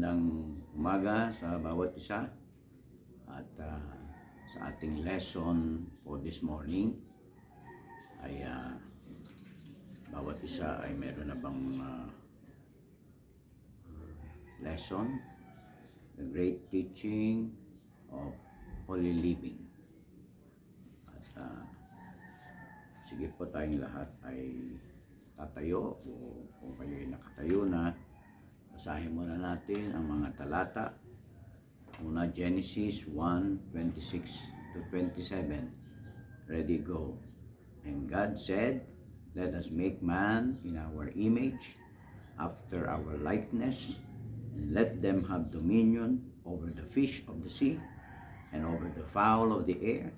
Magandang umaga sa bawat isa at sa ating lesson for this morning ay bawat isa ay meron na bang lesson, the great teaching of holy living. At sige po, tayong lahat ay tatayo o kung kayo ay nakatayo na, basahin muna natin ang mga talata. Una, Genesis 1:26-27. Ready, go. And God said, let us make man in our image, after our likeness, and let them have dominion over the fish of the sea, and over the fowl of the air,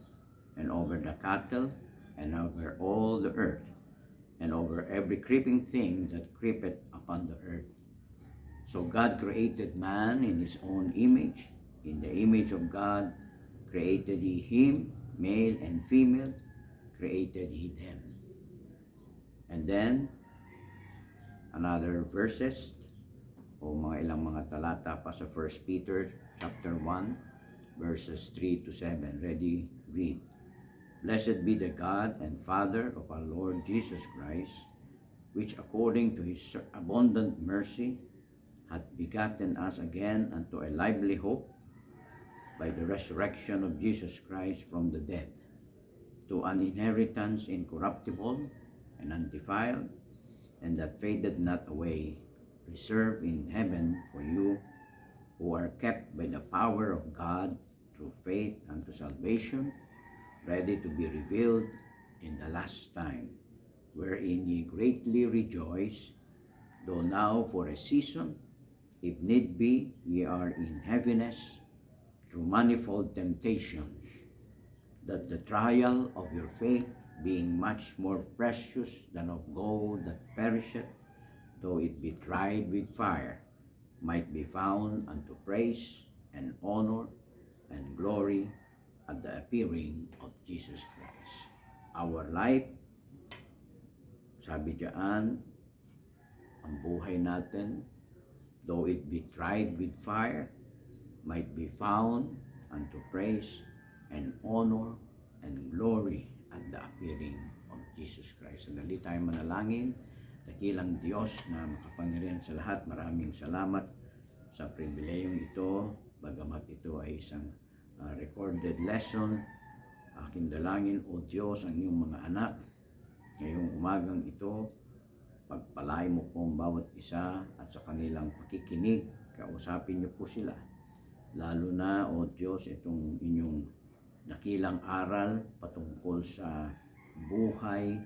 and over the cattle, and over all the earth, and over every creeping thing that creepeth upon the earth. So God created man in his own image. In the image of God created he him, male and female created he them. And then another verses o mga ilang mga talata pa sa 1 Peter chapter 1 verses 3-7. Ready, read. Blessed be the God and Father of our Lord Jesus Christ, which according to his abundant mercy hath begotten us again unto a lively hope by the resurrection of Jesus Christ from the dead, to an inheritance incorruptible and undefiled, and that fadeth not away, reserved in heaven for you, who are kept by the power of God through faith unto salvation, ready to be revealed in the last time, wherein ye greatly rejoice, though now for a season, if need be, ye are in heaviness through manifold temptations, that the trial of your faith, being much more precious than of gold that perisheth, though it be tried with fire, might be found unto praise and honor and glory at the appearing of Jesus Christ. Our life, sabi diyan, ang buhay natin, though it be tried with fire, might be found unto praise and honor and glory at the appearing of Jesus Christ. Sandali tayo manalangin. Dakilang Diyos na makapangyarihan sa lahat, maraming salamat sa pribilehiyong ito, bagamat ito ay isang recorded lesson. Aking dalangin, O Diyos, ang iyong mga anak ngayong umagang ito, pagpalain mo po ang bawat isa at sa kanilang pakikinig, kausapin niyo po sila. Lalo na, O Diyos, itong inyong dakilang aral patungkol sa buhay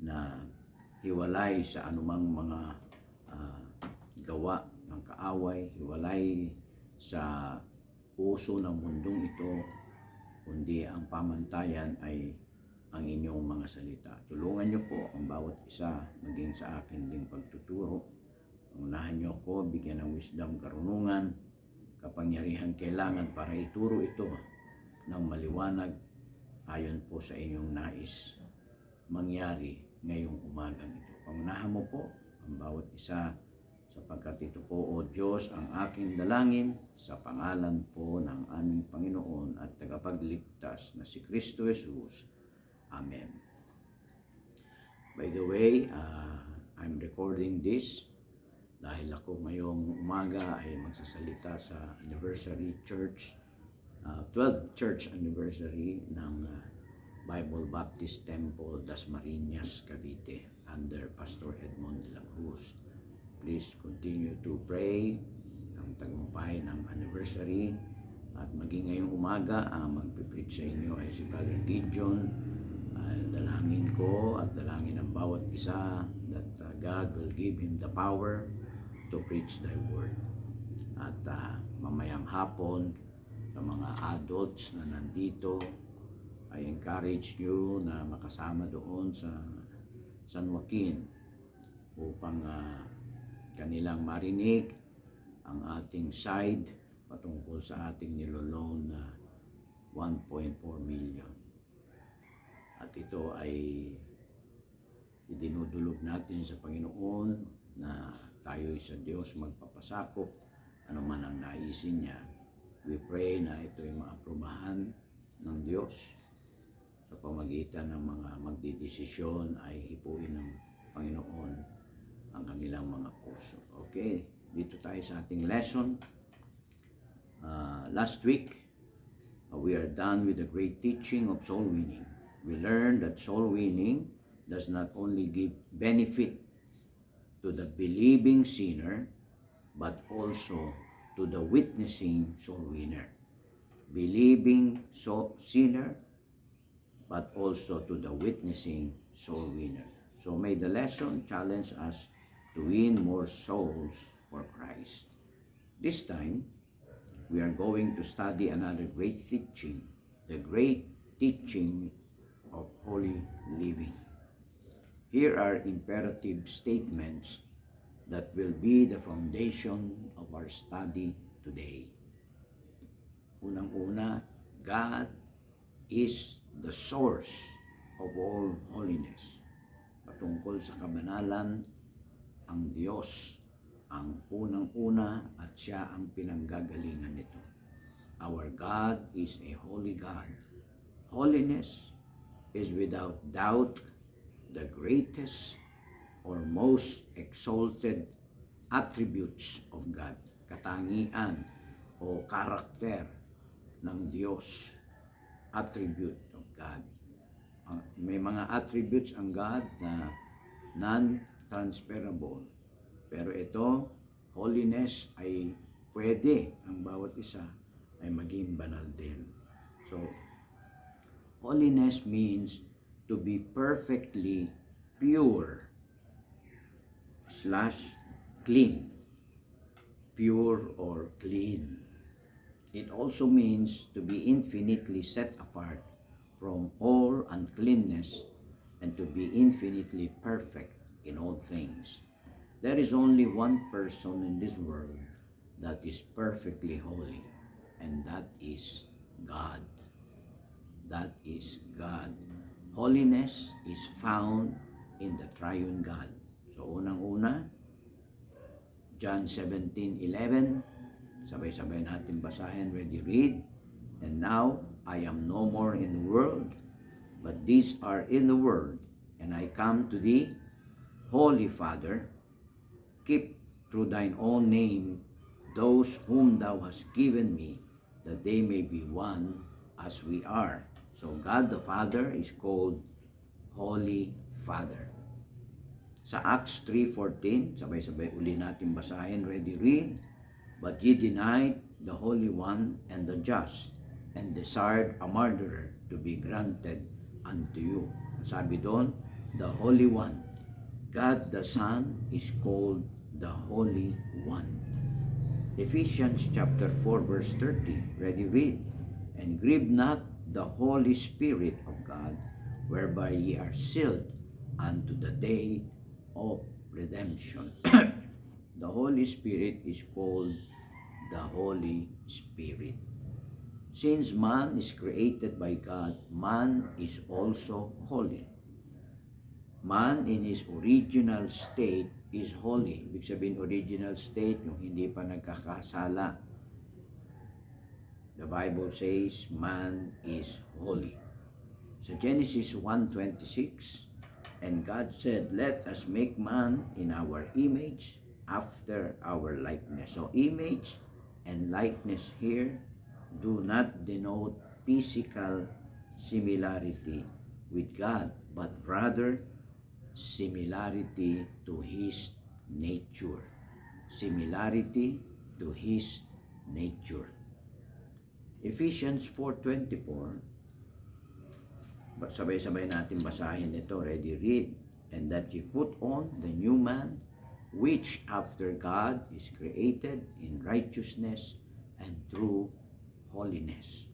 na hiwalay sa anumang mga gawa ng kaaway, hiwalay sa uso ng mundong ito, kundi ang pamantayan ay ang inyong mga salita. Tulungan niyo po ang bawat isa, maging sa akin ding pagtuturo. Unahan niyo ako, bigyan ng wisdom, karunungan, kapangyarihan kailangan para ituro ito ng maliwanag ayon po sa inyong nais mangyari ngayong umagang ito. Pangunahan mo po ang bawat isa, sapagkat ito po, O Diyos, ang aking dalangin sa pangalan po ng aming Panginoon at tagapagligtas na si Kristo Jesus. Amen. By the way, I'm recording this dahil ako ngayong umaga ay magsasalita sa anniversary church, 12th church anniversary ng Bible Baptist Temple, Dasmariñas, Cavite, under Pastor Edmond de la Cruz. Please continue to pray ang tagumpay ng anniversary. At maging ngayong umaga, magpipreach sa inyo ay si Brother Gideon. Dalangin ko at dalangin ng bawat isa that God will give him the power to preach thy word. At mamayang hapon, sa mga adults na nandito, I encourage you na makasama doon sa San Joaquin upang kanilang marinig ang ating side patungkol sa ating niloloan na 1.4 million. At ito ay idinudulog natin sa Panginoon na tayo'y sa Diyos magpapasakop ano man ang naisin niya. We pray na ito'y maaprubahan ng Diyos sa pamagitan ng mga magdidesisyon ay hipuin ng Panginoon ang kanilang mga puso. Okay, dito tayo sa ating lesson. Last week, we are done with the great teaching of soul winning. We learned that soul winning does not only give benefit to the believing sinner, but also to the witnessing soul winner. Believing sinner, but also to the witnessing soul winner. So may the lesson challenge us to win more souls for Christ. This time, we are going to study another great teaching, the great teaching of holy living. Here are imperative statements that will be the foundation of our study today. Unang-una, God is the source of all holiness. Patungkol sa kabanalan, ang Diyos ang unang-una at siya ang pinanggagalingan nito. Our God is a holy God. Holiness is without doubt the greatest or most exalted attributes of God. Katangian o karakter ng Diyos. Attribute of God. May mga attributes ang God na non-transferable. Pero ito, holiness ay pwede ang bawat isa ay maging banal din. So, holiness means to be perfectly pure / clean. Pure or clean. It also means to be infinitely set apart from all uncleanness and to be infinitely perfect in all things. There is only one person in this world that is perfectly holy, and that is God. That is God. Holiness is found in the triune God. So unang-una, John 17:11, sabay-sabay natin basahin, ready, read. And now I am no more in the world, but these are in the world, and I come to thee, Holy Father, keep through thine own name those whom thou hast given me, that they may be one as we are. So God the Father is called Holy Father. Sa Acts 3:14, sabay-sabay uli natin basahin, ready, read. But ye denied the Holy One and the just, and desired a murderer to be granted unto you. Sabi doon, the Holy One. God the Son is called the Holy One. Ephesians chapter 4 verse 30, ready, read. And grieve not the Holy Spirit of God, whereby ye are sealed unto the day of redemption. The Holy Spirit is called the Holy Spirit. Since man is created by God, man is also holy. Man in his original state is holy. Ibig sabihin original state, yung hindi pa nagkakasala. The Bible says man is holy. Sa Genesis 1:26, and God said, let us make man in our image after our likeness. So image and likeness here do not denote physical similarity with God, but rather similarity to His nature. Similarity to His nature. Ephesians 4:24, sabay-sabay natin basahin ito, ready, read. And that ye put on the new man, which after God is created in righteousness and true holiness.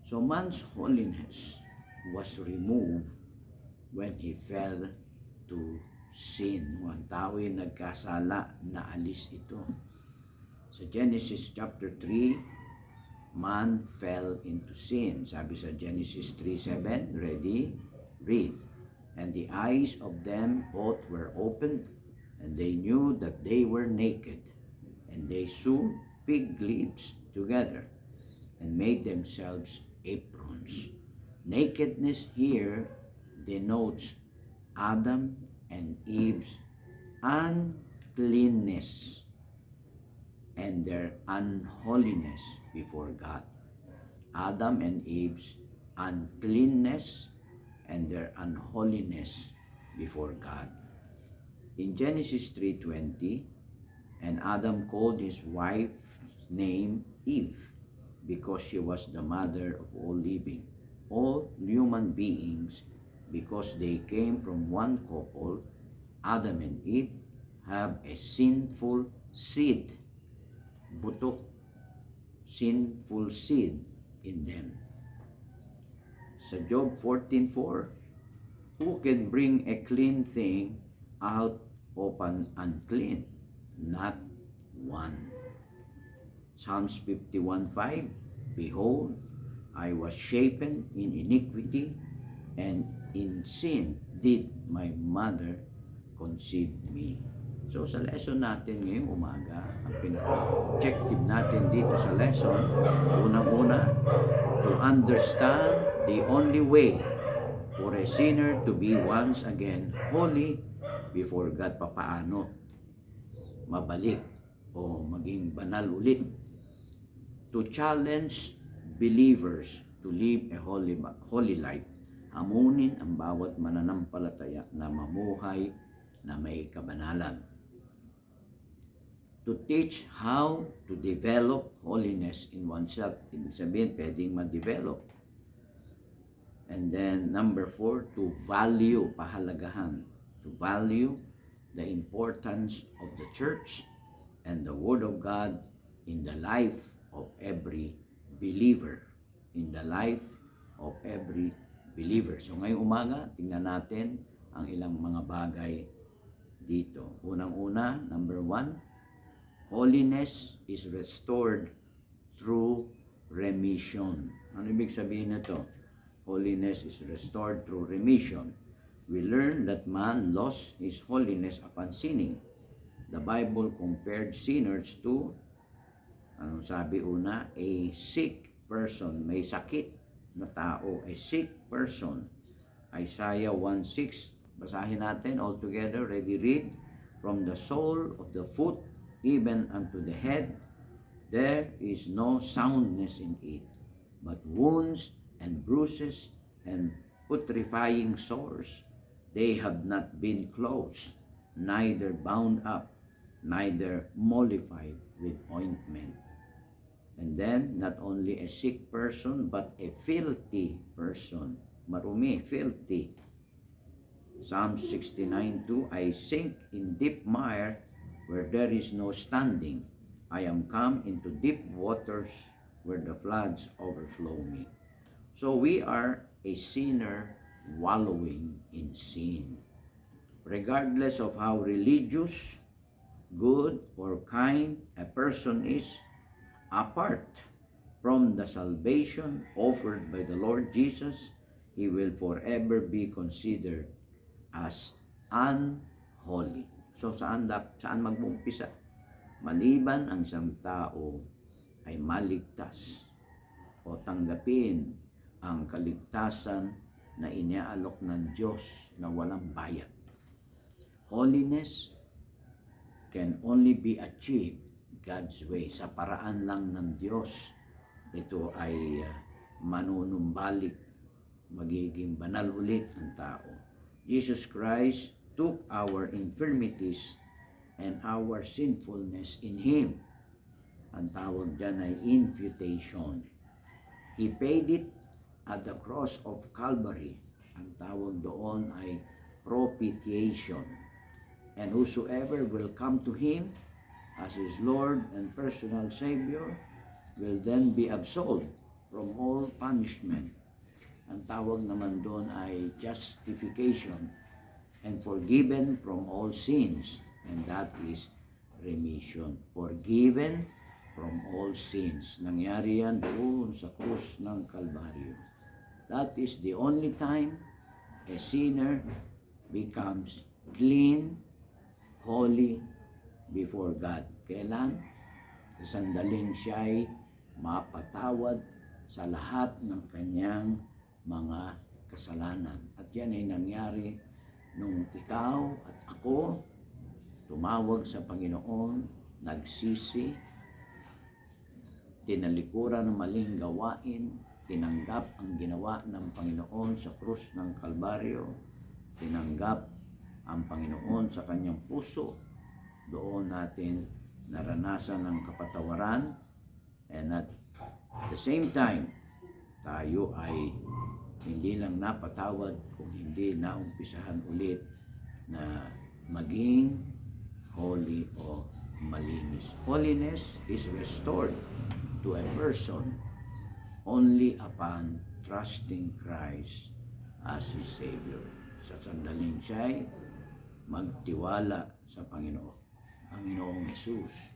So man's holiness was removed when he fell to sin. Ang tao ay nagkasala, naalis ito. Sa Genesis chapter 3, man fell into sin. Sabi sa Genesis 3:7, ready, read. And the eyes of them both were opened, and they knew that they were naked, and they sewed fig leaves together and made themselves aprons. Nakedness here denotes Adam and Eve's uncleanness and their unholiness before God. Adam and Eve's uncleanness and their unholiness before God. In Genesis 3:20, and Adam called his wife's name Eve because she was the mother of all living. All human beings, because they came from one couple, Adam and Eve, have a sinful seed, buto, sinful seed in them. Sa Job 14:4, who can bring a clean thing out of an unclean? Not one. Psalms 51:5, behold, I was shapen in iniquity, and in sin did my mother conceive me. So sa lesson natin ngayong umaga, ang pinaka-objective natin dito sa lesson, unang-una, to understand the only way for a sinner to be once again holy before God. Papaano mabalik o maging banal ulit. To challenge believers to live a holy life. Hamunin ang bawat mananampalataya na mamuhay na may kabanalan. To teach how to develop holiness in oneself. Ibig sabihin, pwedeng ma-develop. And then, number 4, to value, pahalagahan. To value the importance of the church and the Word of God in the life of every believer. In the life of every believer. So ngayong umaga, tingnan natin ang ilang mga bagay dito. Unang-una, number 1, holiness is restored through remission. Ano ibig sabihin nito? Holiness is restored through remission. We learn that man lost his holiness upon sinning. The Bible compared sinners to, anong sabi una? A sick person, may sakit na tao, a sick person. Isaiah 1:6, basahin natin all together. Ready, read. From the sole of the foot even unto the head, there is no soundness in it, but wounds and bruises and putrefying sores. They have not been closed, neither bound up, neither mollified with ointment. And then, not only a sick person, but a filthy person. Marumi, filthy. Psalm 69:2, I sink in deep mire where there is no standing. I am come into deep waters where the floods overflow me. So we are a sinner wallowing in sin. Regardless of how religious, good, or kind a person is, apart from the salvation offered by the Lord Jesus, he will forever be considered as unholy. So saan mag-umpisa? Maliban ang isang tao ay maligtas o tanggapin ang kaligtasan na iniaalok ng Diyos na walang bayad. Holiness can only be achieved God's way, sa paraan lang ng Diyos. Ito ay manunumbalik, magiging banal ulit ang tao. Jesus Christ took our infirmities and our sinfulness in Him. Ang tawag dyan ay imputation. He paid it at the cross of Calvary. Ang tawag doon ay propitiation. And whosoever will come to Him as His Lord and personal Savior will then be absolved from all punishment. Ang tawag naman doon ay justification and forgiven from all sins. And that is remission. Forgiven from all sins. Nangyari yan doon sa krus ng Kalbaryo. That is the only time a sinner becomes clean, holy before God. Kailan? sa sandaling siya'y mapatawad sa lahat ng kanyang mga kasalanan. At yan ay nangyari nung ikaw at ako tumawag sa Panginoon, nagsisi, tinalikuran ng maling gawain, tinanggap ang ginawa ng Panginoon sa krus ng Kalbaryo, tinanggap ang Panginoon sa kanyang puso. Doon natin naranasan ang kapatawaran, and at the same time, tayo ay hindi lang napatawad kung hindi naumpisahan ulit na maging holy o malinis. Holiness is restored to a person only upon trusting Christ as his Savior. Sa sandaling siya'y magtiwala sa Panginoong Jesus.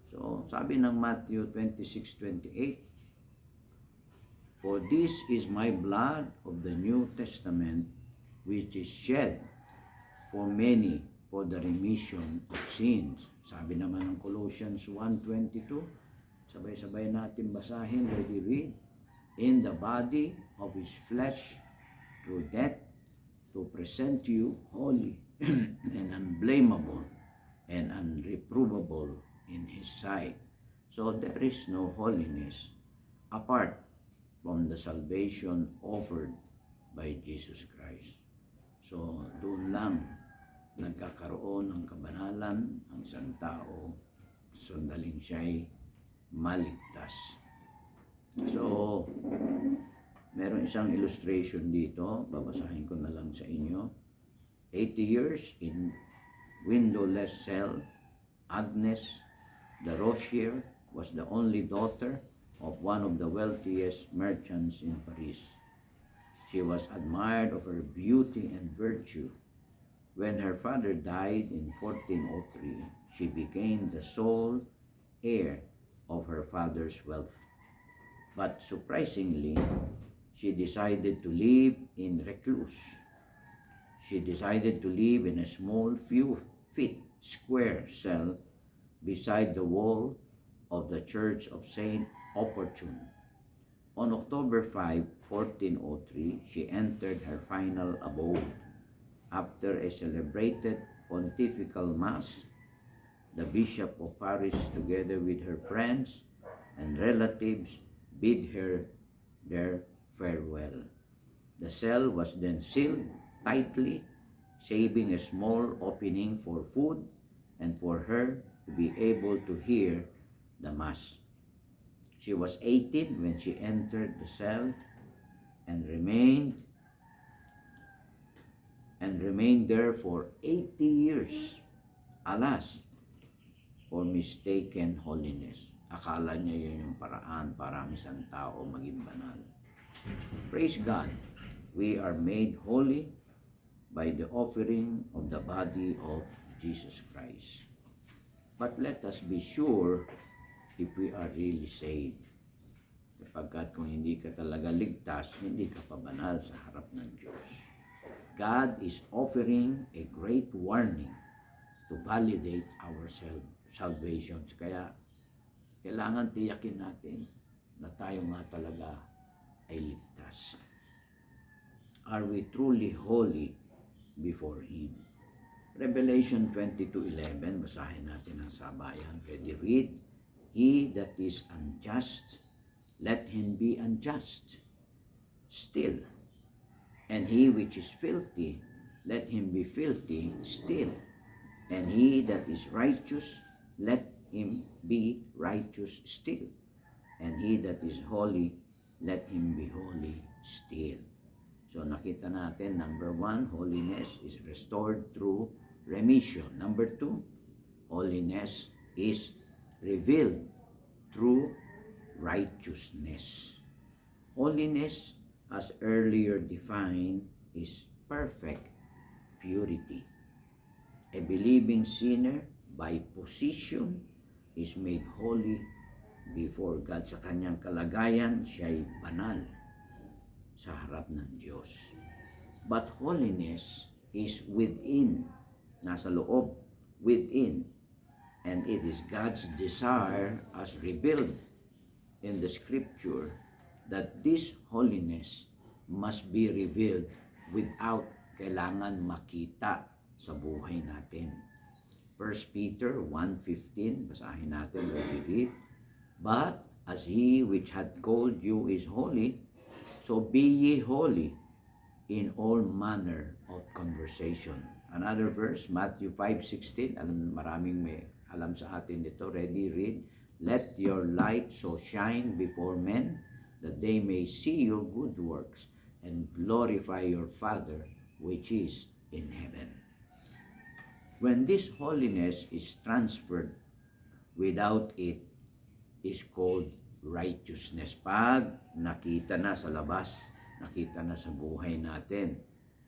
So, sabi ng Matthew 26:28, "For this is my blood of the New Testament, which is shed for many for the remission of sins." Sabi naman ng Colossians 1:22, sabay-sabay natin basahin, ready read, "In the body of his flesh through death to present you holy and unblameable and unreprovable in his sight." So there is no holiness apart from the salvation offered by Jesus Christ. So doon lang nagkakaroon ng kabanalan ang isang tao sa sandaling siya'y maligtas. So, meron isang illustration dito, babasahin ko na lang sa inyo. 80 years in windowless cell, Agnes de Rocher was the only daughter of one of the wealthiest merchants in Paris. She was admired of her beauty and virtue. When her father died in 1403, she became the sole heir of her father's wealth. But surprisingly, she decided to live in recluse. She decided to live in a small few feet square cell beside the wall of the Church of Saint Opportune. On October 5, 1403, she entered her final abode. After a celebrated pontifical mass, the Bishop of Paris, together with her friends and relatives, bid her their farewell. The cell was then sealed tightly, saving a small opening for food and for her to be able to hear the Mass. She was 18 when she entered the cell and remained there for 80 years. Alas, for mistaken holiness. Akala niya yun yung paraan para ang isang tao maging banal. Praise God, we are made holy by the offering of the body of Jesus Christ. But let us be sure if we are really saved. Sapagkat kung hindi ka talaga ligtas, hindi ka pa banal sa harap ng Diyos. God is offering a great warning to validate our salvation. Kaya kailangan tiyakin natin na tayo nga talaga ay ligtas. Are we truly holy before Him? Revelation 22:11, basahin natin ang sabayan. Ready, read. "He that is unjust, let him be unjust still. And he which is filthy, let him be filthy still. And he that is righteous, let him be righteous still. And he that is holy, let him be holy still." So nakita natin, number 1, holiness is restored through remission. Number 2, holiness is revealed through righteousness. Holiness, as earlier defined, is perfect purity. A believing sinner, by position, is made holy before God. Sa kanyang kalagayan, siya ay banal sa harap ng Diyos. But holiness is within, nasa loob, within. And it is God's desire as revealed in the scripture that this holiness must be revealed without kailangan makita sa buhay natin. 1 Peter 1:15, basahin natin where we read, "But as he which hath called you is holy, so be ye holy in all manner of conversation." Another verse, Matthew 5:16, maraming may alam sa atin dito. Ready, read. "Let your light so shine before men, that they may see your good works and glorify your Father which is in heaven." When this holiness is transferred, without it is called righteousness. Pag nakita na sa labas, nakita na sa buhay natin,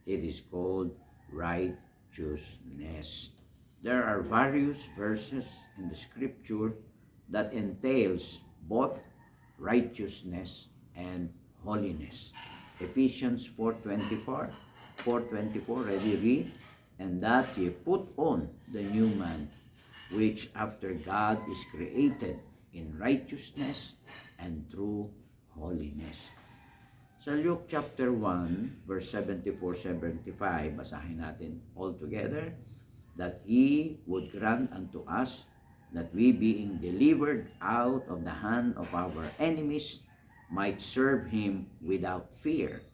it is called righteousness. There are various verses in the scripture that entails both righteousness and holiness. Ephesians 4:24, ready, read. "And that ye put on the new man, which after God is created in righteousness and true holiness." Sa Luke chapter 1, verse 74-75, basahin natin all together. "That he would grant unto us that we, being delivered out of the hand of our enemies, might serve him without fear,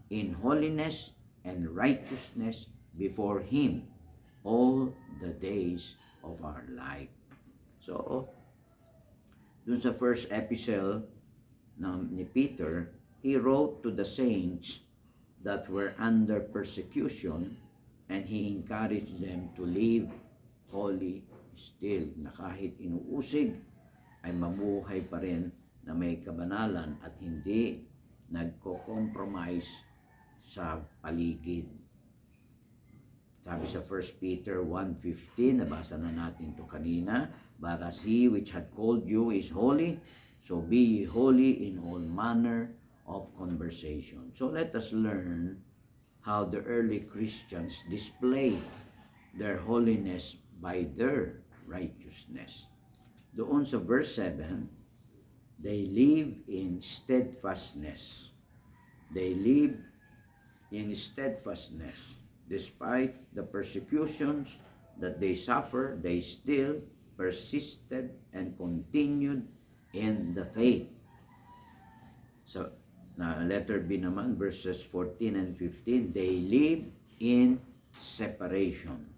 in holiness and righteousness before him all the days of our life." So, dun sa first epistle ni Peter, he wrote to the saints that were under persecution, and he encouraged them to live holy still, na kahit inuusig ay mamuhay pa rin na may kabanalan at hindi nagko-compromise sa paligid. Sabi sa 1 Peter 1:15, nabasa na natin to kanina, "But as he which had called you is holy, so be ye holy in all manner of conversation." So let us learn how the early Christians displayed their holiness by their righteousness. Doon sa verse 7, they live in steadfastness. They live in steadfastness. Despite the persecutions that they suffered, they still persisted and continued in the faith. So, letter B naman, verses 14 and 15, they live in separation.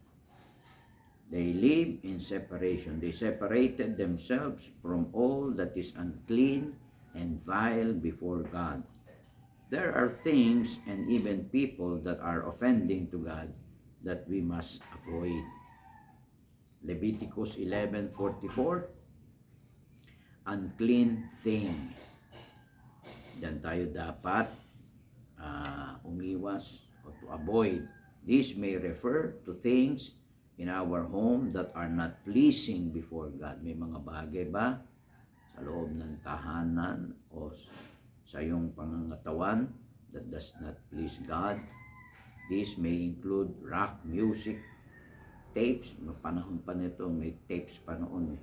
They live in separation. They separated themselves from all that is unclean and vile before God. There are things and even people that are offending to God that we must avoid. Leviticus 11:44, unclean thing. Diyan tayo dapat umiwas o to avoid. This may refer to things in our home that are not pleasing before God. May mga bagay ba sa loob ng tahanan o sa iyong pangangatawan that does not please God? This may include rock music, tapes. Panahon pa nito, may tapes pa noon.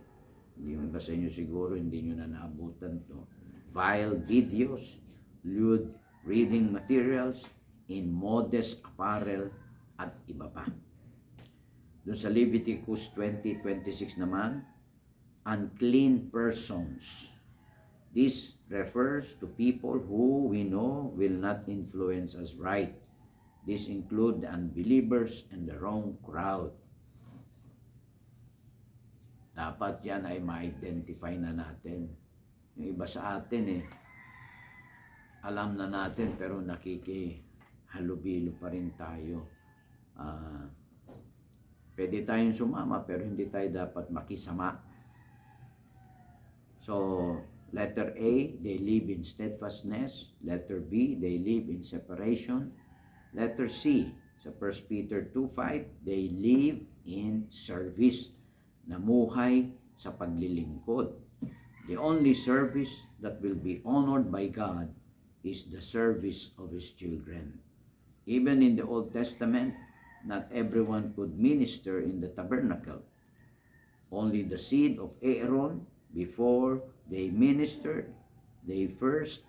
Hindi yung iba sa inyo siguro, hindi nyo na naabutan to. Vile videos, lewd reading materials, immodest apparel, at iba pa. Doon sa Leviticus 20:26 naman, unclean persons. This refers to people who we know will not influence us right. This include the unbelievers and the wrong crowd. Dapat yan ay ma-identify na natin. Yung iba sa atin alam na natin pero nakikihalubilo pa rin tayo. Pwede tayong sumama pero hindi tayo dapat makisama. So, letter A, they live in steadfastness. Letter B, they live in separation. Letter C, sa 1 Peter 2:5, they live in service. Namuhay sa paglilingkod. The only service that will be honored by God is the service of His children. Even in the Old Testament, not everyone could minister in the tabernacle. Only the seed of Aaron, before they ministered, they first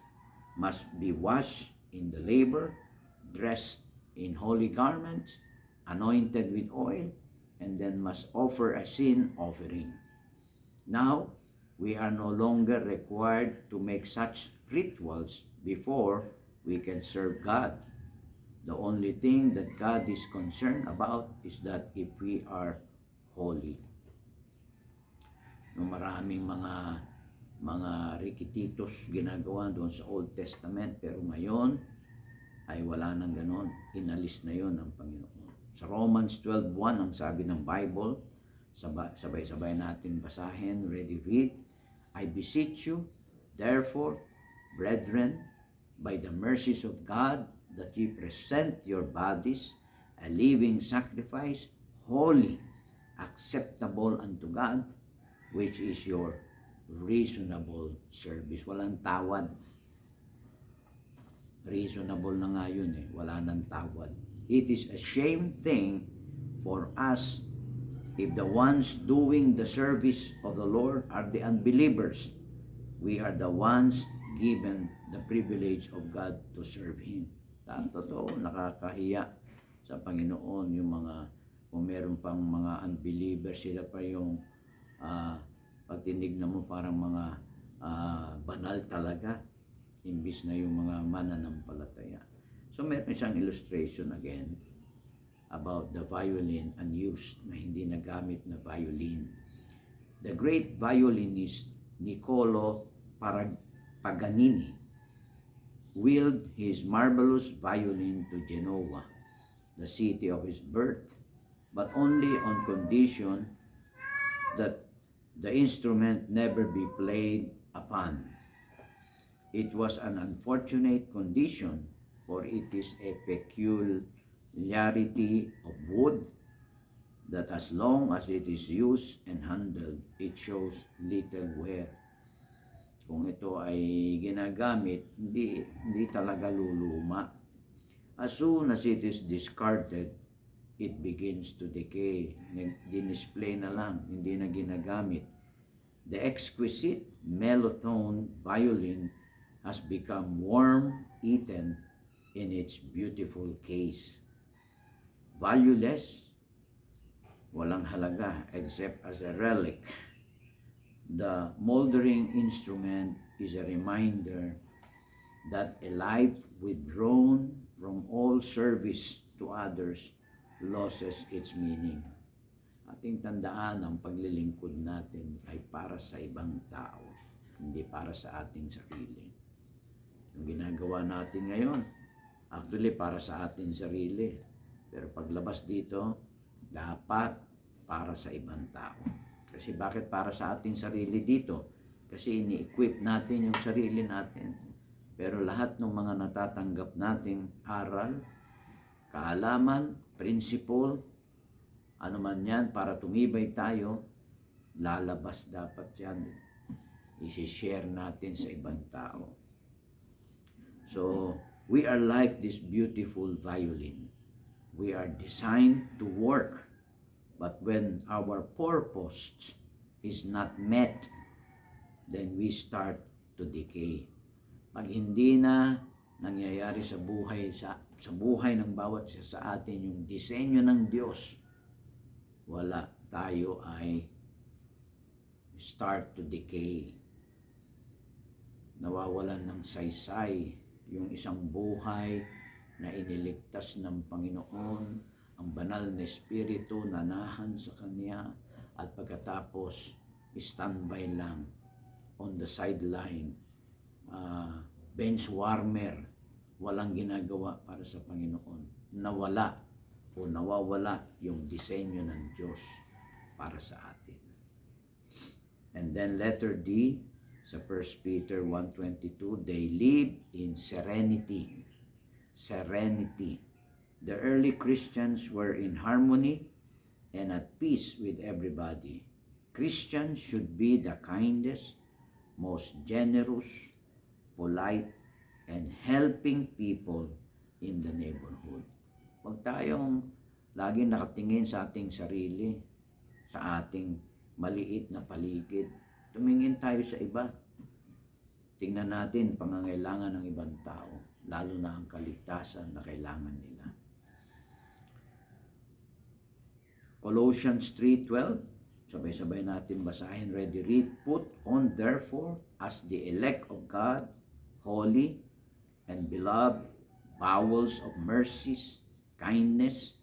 must be washed in the laver, dressed in holy garments, anointed with oil, and then must offer a sin offering. Now, we are no longer required to make such rituals before we can serve God. The only thing that God is concerned about is that if we are holy. No, maraming mga rikititos ginagawa doon sa Old Testament, pero ngayon ay wala nang ganon. Inalis na yon ng Panginoon. Sa Romans 12:1 ang sabi ng Bible, sabay-sabay natin basahin. Ready, read. I beseech you, therefore, brethren, by the mercies of God, that ye present your bodies a living sacrifice, holy, acceptable unto God, which is your reasonable service. Walang tawad. Reasonable na nga yun eh. Wala nang tawad. It is a shame thing for us if the ones doing the service of the Lord are the unbelievers. We are the ones given the privilege of God to serve Him. Totoo, nakakahiya sa Panginoon yung mga, kung meron pang mga unbelievers, sila pa yung pag tinignan mo parang mga banal talaga, imbis na yung mga mananampalataya. So meron isang illustration again about the violin unused, na hindi nagamit na violin. The great violinist Niccolo Paganini willed his marvelous violin to Genoa, the city of his birth, but only on condition that the instrument never be played upon. It was an unfortunate condition, for it is a peculiarity of wood that as long as it is used and handled, it shows little wear. Kung ito ay ginagamit, hindi talaga luluma. As soon as it is discarded, it begins to decay. Dinisplay na lang, hindi na ginagamit. The exquisite mellow-toned violin has become worm-eaten in its beautiful case. Valueless, walang halaga except as a relic. The moldering instrument is a reminder that a life withdrawn from all service to others loses its meaning. Ating tandaan, ang paglilingkod natin ay para sa ibang tao, hindi para sa ating sarili. Yung ginagawa natin ngayon, actually para sa ating sarili. Pero paglabas dito, dapat para sa ibang tao. Kasi bakit para sa ating sarili dito? Kasi ini-equip natin yung sarili natin. Pero lahat ng mga natatanggap nating aral, kaalaman, principle, ano man yan, para tumibay tayo, lalabas dapat yan. I-share natin sa ibang tao. So, we are like this beautiful violin. We are designed to work. But when our purpose is not met, then we start to decay. Pag hindi na nangyayari sa buhay ng bawat isa sa atin yung disenyo ng Diyos, wala, tayo ay start to decay. Nawawalan ng saysay yung isang buhay na iniligtas ng Panginoon, ang banal na espiritu nanahan sa Kanya, at pagkatapos standby lang on the sideline, bench warmer, walang ginagawa para sa Panginoon. Nawawala yung disenyo ng Diyos para sa atin. And then letter D, sa 1 Peter 1:22, they live in serenity. Serenity. The early Christians were in harmony and at peace with everybody. Christians should be the kindest, most generous, polite, and helping people in the neighborhood. Huwag tayong laging nakatingin sa ating sarili, sa ating maliit na paligid. Tumingin tayo sa iba. Tingnan natin pangangailangan ng ibang tao, lalo na ang kaligtasan na kailangan nila. Colossians 3:12, sabay-sabay natin basahin, ready, read. Put on therefore as the elect of God, holy and beloved, bowels of mercies, kindness,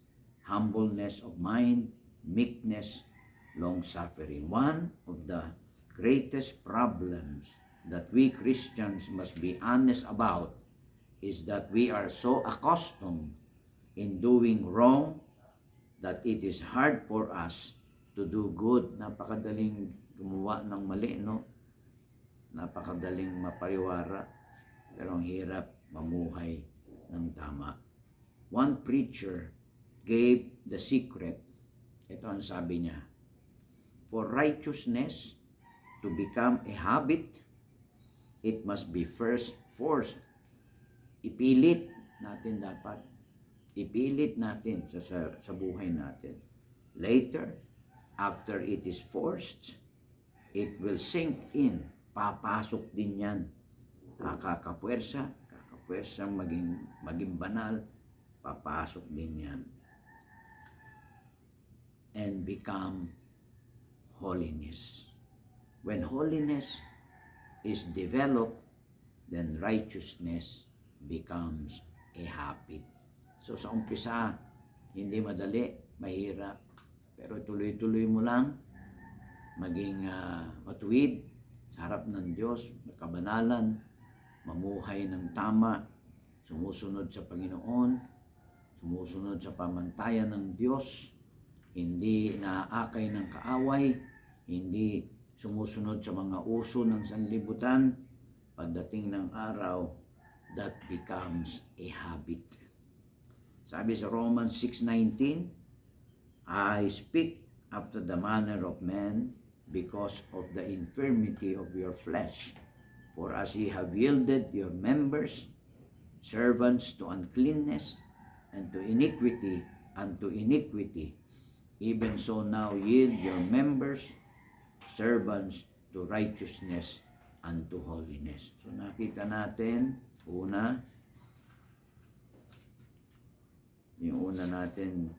humbleness of mind, meekness, long-suffering. One of the greatest problems that we Christians must be honest about is that we are so accustomed in doing wrong that it is hard for us to do good. Napakadaling gumawa ng mali, no? Napakadaling mapariwara, pero ang hirap mamuhay ng tama. One preacher gave the secret. Ito ang sabi niya, for righteousness to become a habit, it must be first forced. Ipilit natin dapat. Ipilit natin sa buhay natin. Later, after it is forced, it will sink in. Papasok din yan. Kakapwersa maging banal, papasok din yan. And become holiness. When holiness is developed, then righteousness becomes a habit. So sa umpisa, hindi madali, mahirap. Pero tuloy-tuloy mo lang, maging matuwid sa harap ng Diyos, makabanalan, mamuhay ng tama, sumusunod sa Panginoon, sumusunod sa pamantayan ng Diyos, hindi naaakay ng kaaway, hindi sumusunod sa mga uso ng sanlibutan. Pagdating ng araw, that becomes a habit. Sabi sa Romans 6:19, I speak after the manner of men because of the infirmity of your flesh. For as ye have yielded your members, servants to uncleanness, and to iniquity, even so now yield your members, servants to righteousness and to holiness. So nakita natin, yung una natin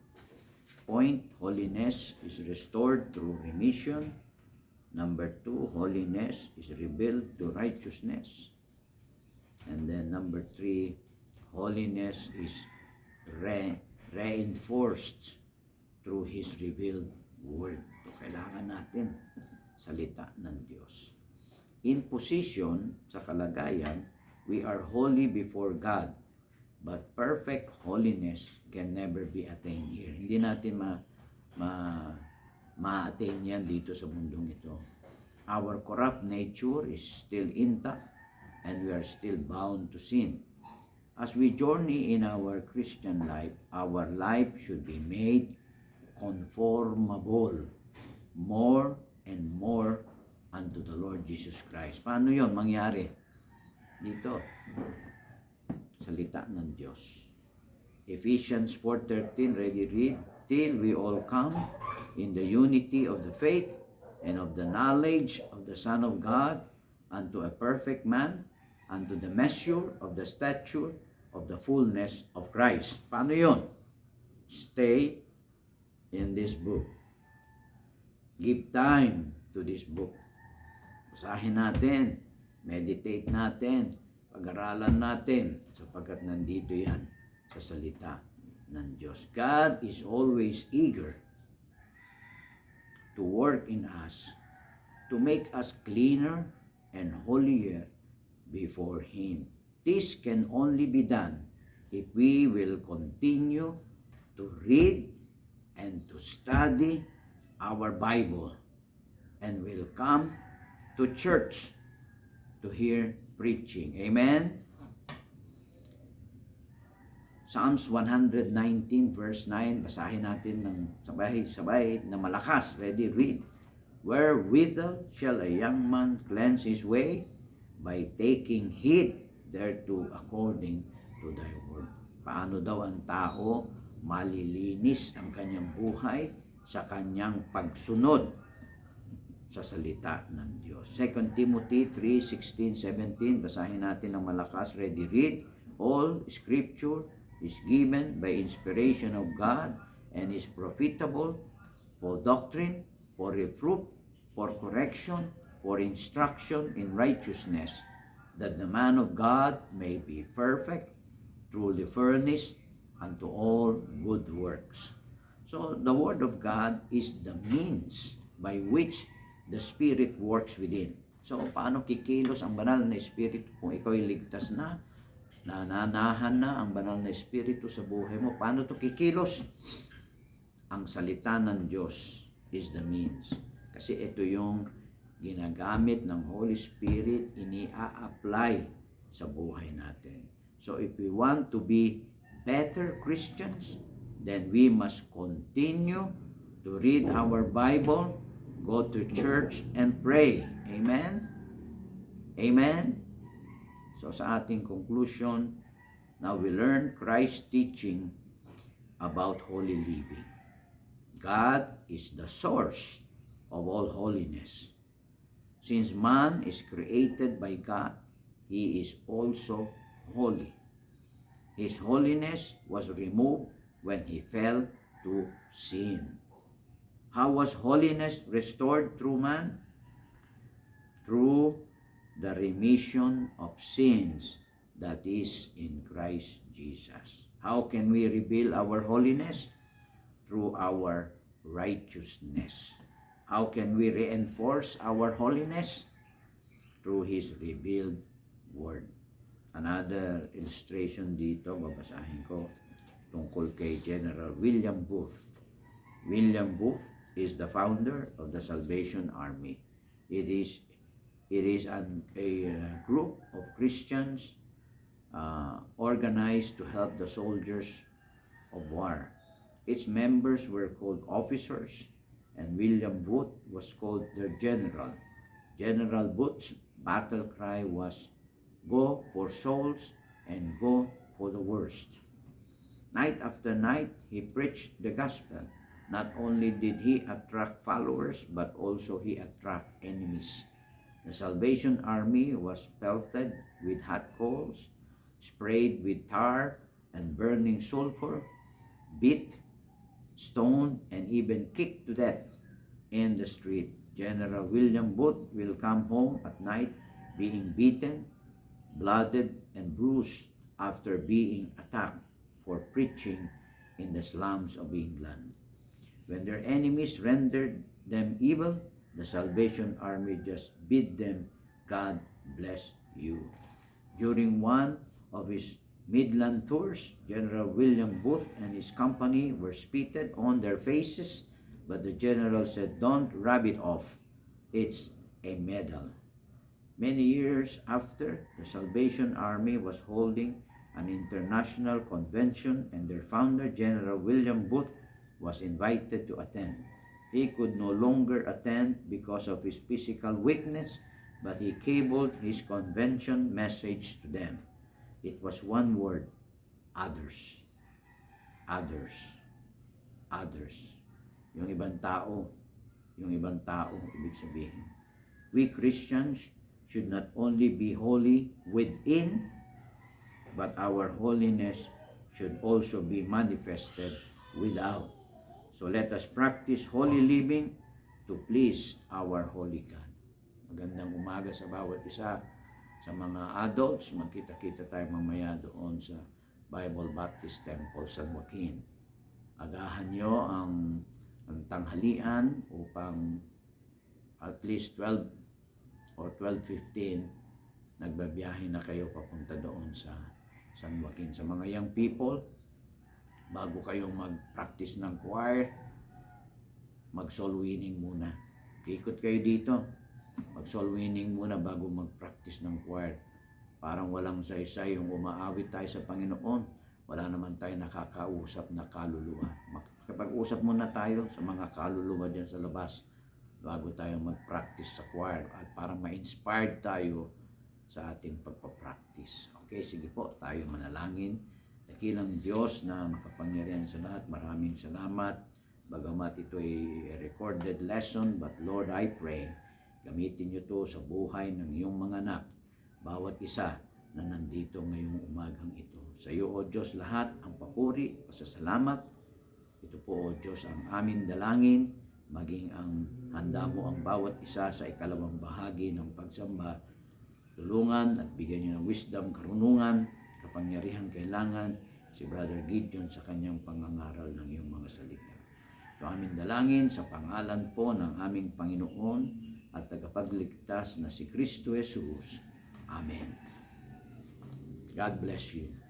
point, holiness is restored through remission. Number 2, holiness is revealed to righteousness. And then number 3, holiness is reinforced through His revealed word. So, kailangan natin salita ng Diyos. In position, sa kalagayan, we are holy before God, but perfect holiness can never be attained here. Hindi natin ma-attain yan dito sa mundong ito. Our corrupt nature is still intact and we are still bound to sin. As we journey in our Christian life, our life should be made conformable more and more unto the Lord Jesus Christ. Paano yon mangyari? Dito, salita ng Diyos. Ephesians 4:13, ready, read. Till we all come in the unity of the faith and of the knowledge of the Son of God, unto a perfect man, unto the measure of the stature of the fullness of Christ. Paano yun? Stay in this book. Give time to this book. Basahin natin, meditate natin, pag-aralan natin, sapagkat nandito yan sa salita ng Diyos. God is always eager to work in us, to make us cleaner and holier before Him. This can only be done if we will continue to read and to study our Bible and will come to church to hear preaching. Amen? Psalms 119 verse 9, basahin natin ng sabay-sabay na malakas. Ready, read. Wherewithal shall a young man cleanse his way? By taking heed thereto according to thy word. Paano daw ang tao malilinis ang kanyang buhay? Sa kanyang pagsunod sa salita ng Diyos. 2 Timothy 3:16, 17, basahin natin ng malakas. Ready, read. All scripture is given by inspiration of God and is profitable for doctrine, for reproof, for correction, for instruction in righteousness, that the man of God may be perfect, truly furnished unto all good works. So, the Word of God is the means by which the Spirit works within. So, paano kikilos ang banal na Espiritu kung ikaw ay ligtas na, nananahan na ang banal na Espiritu sa buhay mo? Paano to kikilos? Ang salita ng Diyos is the means. Kasi ito yung ginagamit ng Holy Spirit, ini-apply sa buhay natin. So if we want to be better Christians, then we must continue to read our Bible, go to church, and pray. Amen? Amen? So sa ating conclusion, now we learn Christ's teaching about holy living. God is the source of all holiness. Since man is created by God, he is also holy. His holiness was removed when he fell to sin. How was holiness restored through man? Through the remission of sins that is in Christ Jesus. How can we reveal our holiness? Through our righteousness. How can we reinforce our holiness? Through His revealed Word. Another illustration dito, babasahin ko tungkol kay General William Booth. William Booth is the founder of the Salvation Army. It is a group of Christians organized to help the soldiers of war. Its members were called officers, and William Booth was called their general. General Booth's battle cry was, "Go for souls and go for the worst." Night after night, he preached the gospel. Not only did he attract followers, but also he attracted enemies. The Salvation Army was pelted with hot coals, sprayed with tar and burning sulfur, beat, stoned, and even kicked to death in the street. General William Booth will come home at night being beaten, blooded, and bruised after being attacked for preaching in the slums of England. When their enemies rendered them evil, the Salvation Army just bid them, "God bless you." During one of his Midland tours, General William Booth and his company were spitted on their faces, but the general said, "Don't rub it off. It's a medal." Many years after, the Salvation Army was holding an international convention, and their founder, General William Booth, was invited to attend. He could no longer attend because of his physical weakness, but he cabled his convention message to them. It was one word: others. Others. Others. Yung ibang tao, ibig sabihin. We Christians should not only be holy within, but our holiness should also be manifested without. So let us practice holy living to please our holy God. Magandang umaga sa bawat isa. Sa mga adults, magkita-kita tayo mamaya doon sa Bible Baptist Temple San Joaquin. Agahan nyo ang tanghalian upang at least 12 or 12:15 nagbabiyahe na kayo papunta doon sa San Joaquin. Sa mga young people, bago kayong mag-practice ng choir, mag-soul winning muna. Ikot kayo dito. Mag-soul winning muna bago mag-practice ng choir. Parang walang saysay yung umaawit tayo sa Panginoon. Wala naman tayo nakakausap na kaluluwa. Makipag-usap muna tayo sa mga kaluluwa dyan sa labas bago tayo mag-practice sa choir at para ma-inspired tayo sa ating pagpapractice. Okay, sige po, tayo manalangin. Dakilang Diyos na makapangyarihan sa lahat, maraming salamat bagamat ito ay recorded lesson, but Lord, I pray, gamitin niyo to sa buhay ng iyong mga anak, bawat isa na nandito ngayong umagang ito. Sa iyo, O Diyos, lahat ang papuri, pasasalamat. Ito po, O Diyos, ang aming dalangin, maging ang handa mo ang bawat isa sa ikalawang bahagi ng pagsamba. Tulungan at bigyan niyo ng wisdom, karunungan, kapangyarihan kailangan si Brother Gideon sa kanyang pangangaral ng iyong mga salita. Ito aming dalangin sa pangalan po ng aming Panginoon at tagapagligtas na si Kristo Jesus. Amen. God bless you.